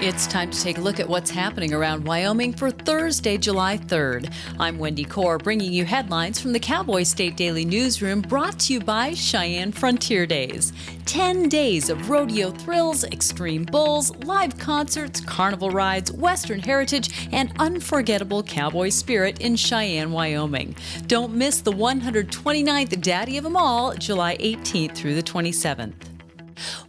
It's time to take a look at what's happening around Wyoming for Thursday, July 3rd. I'm Wendy Corr, bringing you headlines from the Cowboy State Daily newsroom, brought to you by Cheyenne Frontier Days. 10 days of rodeo thrills, extreme bulls, live concerts, carnival rides, Western heritage, and unforgettable cowboy spirit in Cheyenne, Wyoming. Don't miss the 129th Daddy of 'em all, July 18th through the 27th.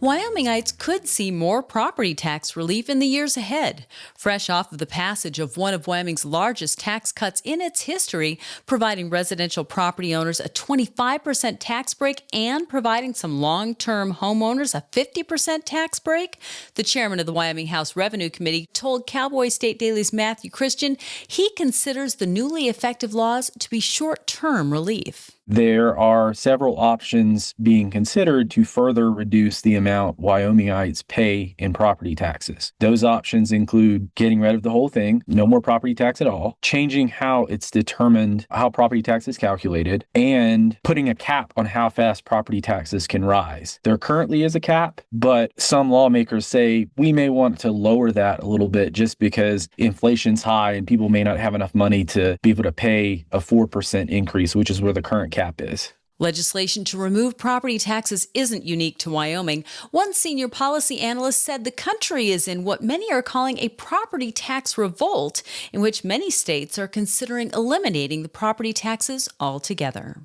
Wyomingites could see more property tax relief in the years ahead. Fresh off of the passage of one of Wyoming's largest tax cuts in its history, providing residential property owners a 25% tax break and providing some long-term homeowners a 50% tax break, the chairman of the Wyoming House Revenue Committee told Cowboy State Daily's Matthew Christian he considers the newly effective laws to be short-term relief. There are several options being considered to further reduce the amount Wyomingites pay in property taxes. Those options include getting rid of the whole thing, no more property tax at all, changing how it's determined, how property tax is calculated, and putting a cap on how fast property taxes can rise. There currently is a cap, but some lawmakers say we may want to lower that a little bit just because inflation's high and people may not have enough money to be able to pay a 4% increase, which is where the current cap is. Legislation to remove property taxes isn't unique to Wyoming. One senior policy analyst said the country is in what many are calling a property tax revolt, in which many states are considering eliminating the property taxes altogether.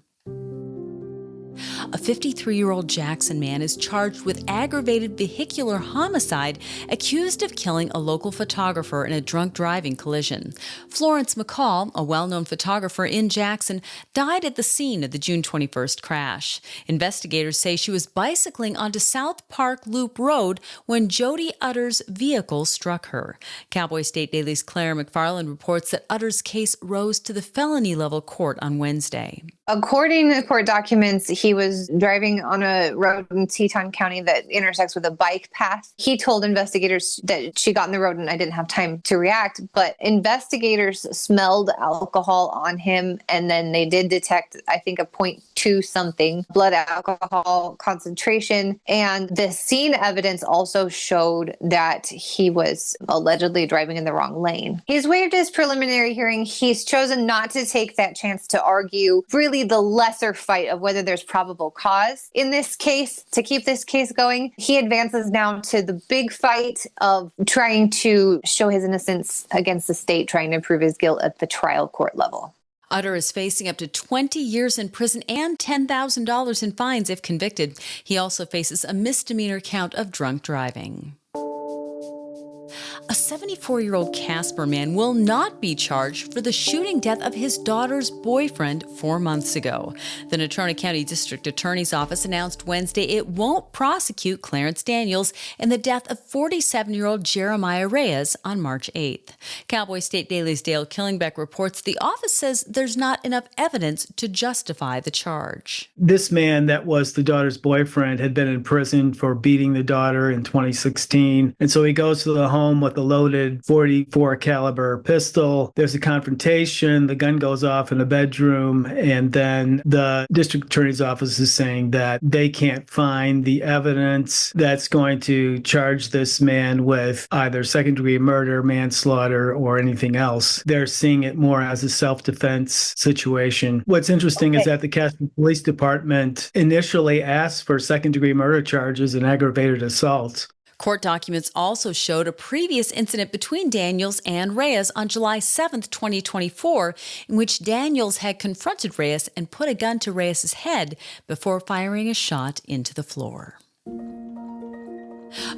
A 53-year-old Jackson man is charged with aggravated vehicular homicide, accused of killing a local photographer in a drunk driving collision. Florence McCall, a well-known photographer in Jackson, died at the scene of the June 21st crash. Investigators say she was bicycling onto South Park Loop Road when Jody Utter's vehicle struck her. Cowboy State Daily's Claire McFarland reports that Utter's case rose to the felony-level court on Wednesday. According to court documents, he was driving on a road in Teton County that intersects with a bike path. He told investigators that she got in the road and I didn't have time to react, but investigators smelled alcohol on him, and then they did detect, I think, a 0.2 something blood alcohol concentration. And the scene evidence also showed that he was allegedly driving in the wrong lane. He's waived his preliminary hearing. He's chosen not to take that chance to argue really the lesser fight of whether there's probable cause in this case to keep this case going. He advances now to the big fight of trying to show his innocence against the state, trying to prove his guilt at the trial court level. Utter is facing up to 20 years in prison and $10,000 in fines if convicted. He also faces a misdemeanor count of drunk driving. A 74-year-old Casper man will not be charged for the shooting death of his daughter's boyfriend 4 months ago. The Natrona County District Attorney's Office announced Wednesday it won't prosecute Clarence Daniels in the death of 47-year-old Jeremiah Reyes on March 8th. Cowboy State Daily's Dale Killingbeck reports the office says there's not enough evidence to justify the charge. This man that was the daughter's boyfriend had been in prison for beating the daughter in 2016. And so he goes to the home with a loaded .44 caliber pistol. There's a confrontation. The gun goes off in the bedroom. And then the district attorney's office is saying that they can't find the evidence that's going to charge this man with either second-degree murder, manslaughter, or anything else. They're seeing it more as a self-defense situation. What's interesting is that the Casper Police Department initially asked for second-degree murder charges and aggravated assault. Court documents also showed a previous incident between Daniels and Reyes on July 7, 2024, in which Daniels had confronted Reyes and put a gun to Reyes' head before firing a shot into the floor.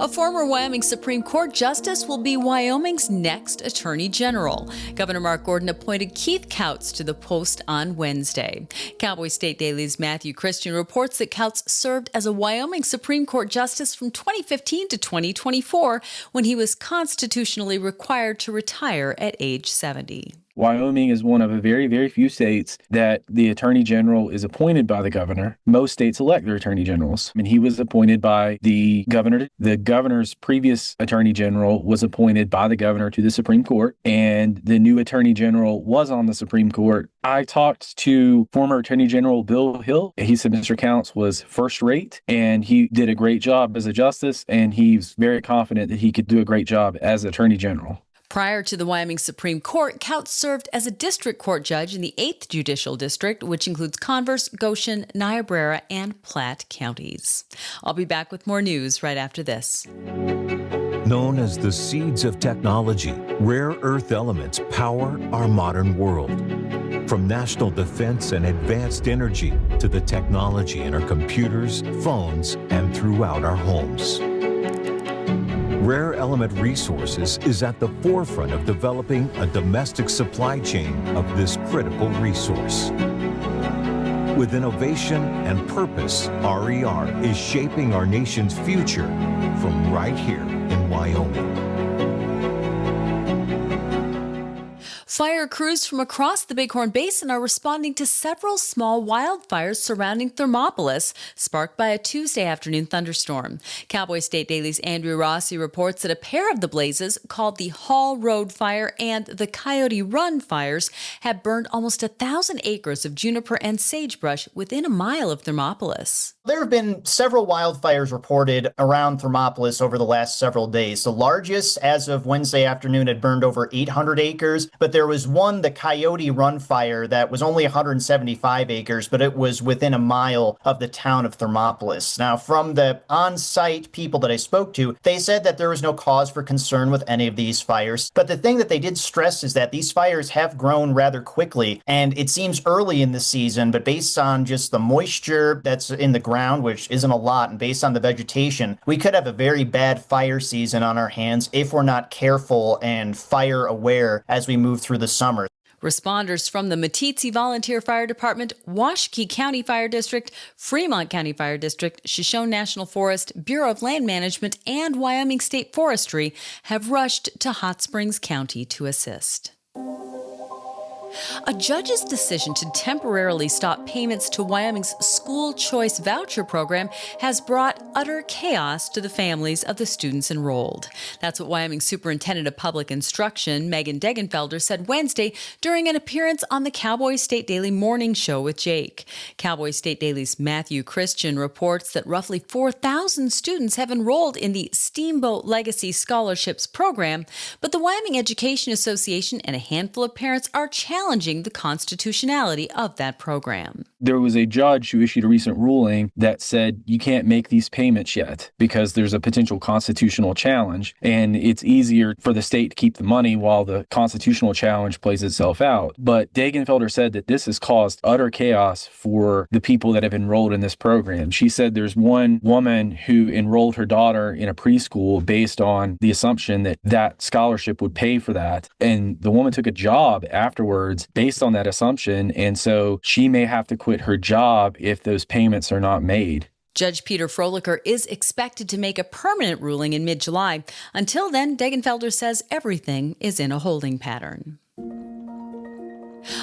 A former Wyoming Supreme Court justice will be Wyoming's next Attorney General. Governor Mark Gordon appointed Keith Couts to the post on Wednesday. Cowboy State Daily's Matthew Christian reports that Couts served as a Wyoming Supreme Court justice from 2015 to 2024, when he was constitutionally required to retire at age 70. Wyoming is one of a very, very few states that the attorney general is appointed by the governor. Most states elect their attorney generals. And he was appointed by the governor. The governor's previous attorney general was appointed by the governor to the Supreme Court, and the new attorney general was on the Supreme Court. I talked to former Attorney General Bill Hill. He said Mr. Counts was first rate, and he did a great job as a justice, and he's very confident that he could do a great job as Attorney General. Prior to the Wyoming Supreme Court, Counts served as a district court judge in the 8th Judicial District, which includes Converse, Goshen, Niobrara, and Platte counties. I'll be back with more news right after this. Known as the seeds of technology, rare earth elements power our modern world. From national defense and advanced energy to the technology in our computers, phones, and throughout our homes. Rare Element Resources is at the forefront of developing a domestic supply chain of this critical resource. With innovation and purpose, RER is shaping our nation's future from right here in Wyoming. Fire crews from across the Bighorn Basin are responding to several small wildfires surrounding Thermopolis, sparked by a Tuesday afternoon thunderstorm. Cowboy State Daily's Andrew Rossi reports that a pair of the blazes, called the Hall Road Fire and the Coyote Run fires, have burned almost 1,000 acres of juniper and sagebrush within a mile of Thermopolis. There have been several wildfires reported around Thermopolis over the last several days. The largest, as of Wednesday afternoon, had burned over 800 acres, but there was one, the Coyote Run fire, that was only 175 acres, but it was within a mile of the town of Thermopolis. Now, from the on-site people that I spoke to, they said that there was no cause for concern with any of these fires. But the thing that they did stress is that these fires have grown rather quickly, and it seems early in the season, but based on just the moisture that's in the ground, which isn't a lot, and based on the vegetation, we could have a very bad fire season on our hands if we're not careful and fire aware as we move through the summer. Responders from the Meeteetse Volunteer Fire Department, Washakie County Fire District, Fremont County Fire District, Shoshone National Forest, Bureau of Land Management, and Wyoming State Forestry have rushed to Hot Springs County to assist. A judge's decision to temporarily stop payments to Wyoming's school choice voucher program has brought utter chaos to the families of the students enrolled. That's what Wyoming Superintendent of Public Instruction, Megan Degenfelder, said Wednesday during an appearance on the Cowboy State Daily Morning Show with Jake. Cowboy State Daily's Matthew Christian reports that roughly 4,000 students have enrolled in the Steamboat Legacy Scholarships program, but the Wyoming Education Association and a handful of parents are challenging the constitutionality of that program. There was a judge who issued a recent ruling that said you can't make these payments yet because there's a potential constitutional challenge, and it's easier for the state to keep the money while the constitutional challenge plays itself out. But Degenfelder said that this has caused utter chaos for the people that have enrolled in this program. She said there's one woman who enrolled her daughter in a preschool based on the assumption that that scholarship would pay for that, and the woman took a job afterwards based on that assumption, and so she may have to quit her job if those payments are not made. Judge Peter Frolicker is expected to make a permanent ruling in mid-July. Until then, Degenfelder says everything is in a holding pattern.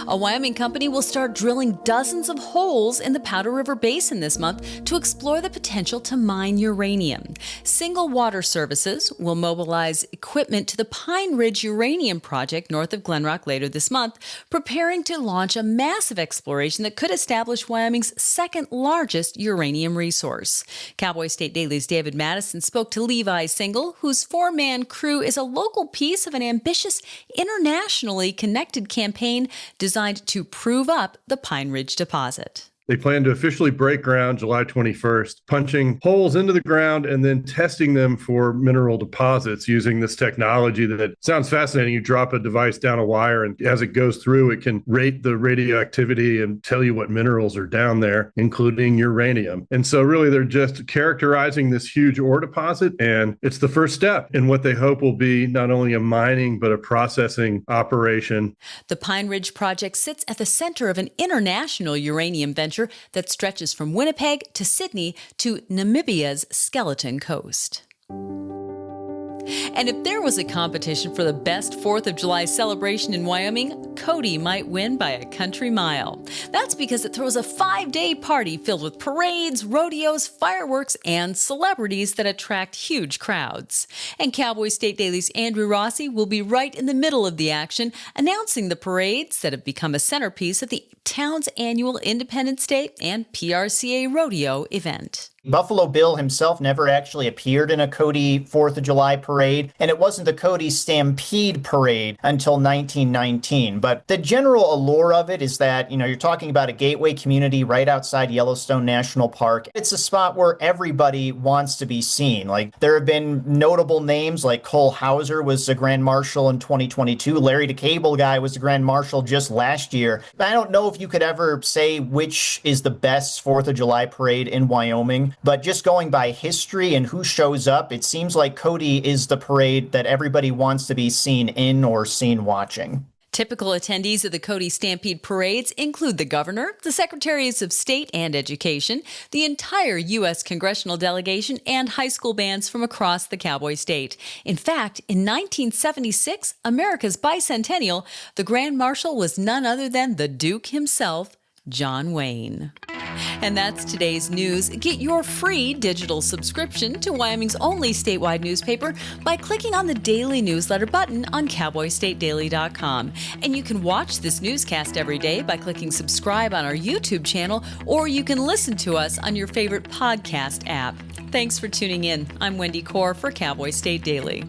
A Wyoming company will start drilling dozens of holes in the Powder River Basin this month to explore the potential to mine uranium. Single Water Services will mobilize equipment to the Pine Ridge Uranium Project north of Glenrock later this month, preparing to launch a massive exploration that could establish Wyoming's second largest uranium resource. Cowboy State Daily's David Madison spoke to Levi Single, whose four-man crew is a local piece of an ambitious, internationally connected campaign designed to prove up the Pine Ridge deposit. They plan to officially break ground July 21st, punching holes into the ground and then testing them for mineral deposits using this technology that sounds fascinating. You drop a device down a wire, and as it goes through, it can rate the radioactivity and tell you what minerals are down there, including uranium. And so really, they're just characterizing this huge ore deposit, and it's the first step in what they hope will be not only a mining, but a processing operation. The Pine Ridge Project sits at the center of an international uranium venture that stretches from Winnipeg to Sydney to Namibia's Skeleton Coast. And if there was a competition for the best 4th of July celebration in Wyoming, Cody might win by a country mile. That's because it throws a 5-day party filled with parades, rodeos, fireworks, and celebrities that attract huge crowds. And Cowboy State Daily's Andrew Rossi will be right in the middle of the action, announcing the parades that have become a centerpiece of the town's annual Independence Day and PRCA rodeo event. Buffalo Bill himself never actually appeared in a Cody 4th of July parade, and it wasn't the Cody Stampede parade until 1919. But the general allure of it is that, you're talking about a gateway community right outside Yellowstone National Park. It's a spot where everybody wants to be seen. Like, there have been notable names like Cole Hauser was the Grand Marshal in 2022. Larry DeCable guy was the Grand Marshal just last year. I don't know if you could ever say which is the best 4th of July parade in Wyoming. But just going by history and who shows up, it seems like Cody is the parade that everybody wants to be seen in or seen watching. Typical attendees of the Cody Stampede parades include the governor, the secretaries of state and education, the entire U.S. congressional delegation, and high school bands from across the Cowboy State. In fact, in 1976, America's bicentennial, the Grand Marshal was none other than the Duke himself, John Wayne. And that's today's news. Get your free digital subscription to Wyoming's only statewide newspaper by clicking on the daily newsletter button on cowboystatedaily.com. And you can watch this newscast every day by clicking subscribe on our YouTube channel, or you can listen to us on your favorite podcast app. Thanks for tuning in. I'm Wendy Corr for Cowboy State Daily.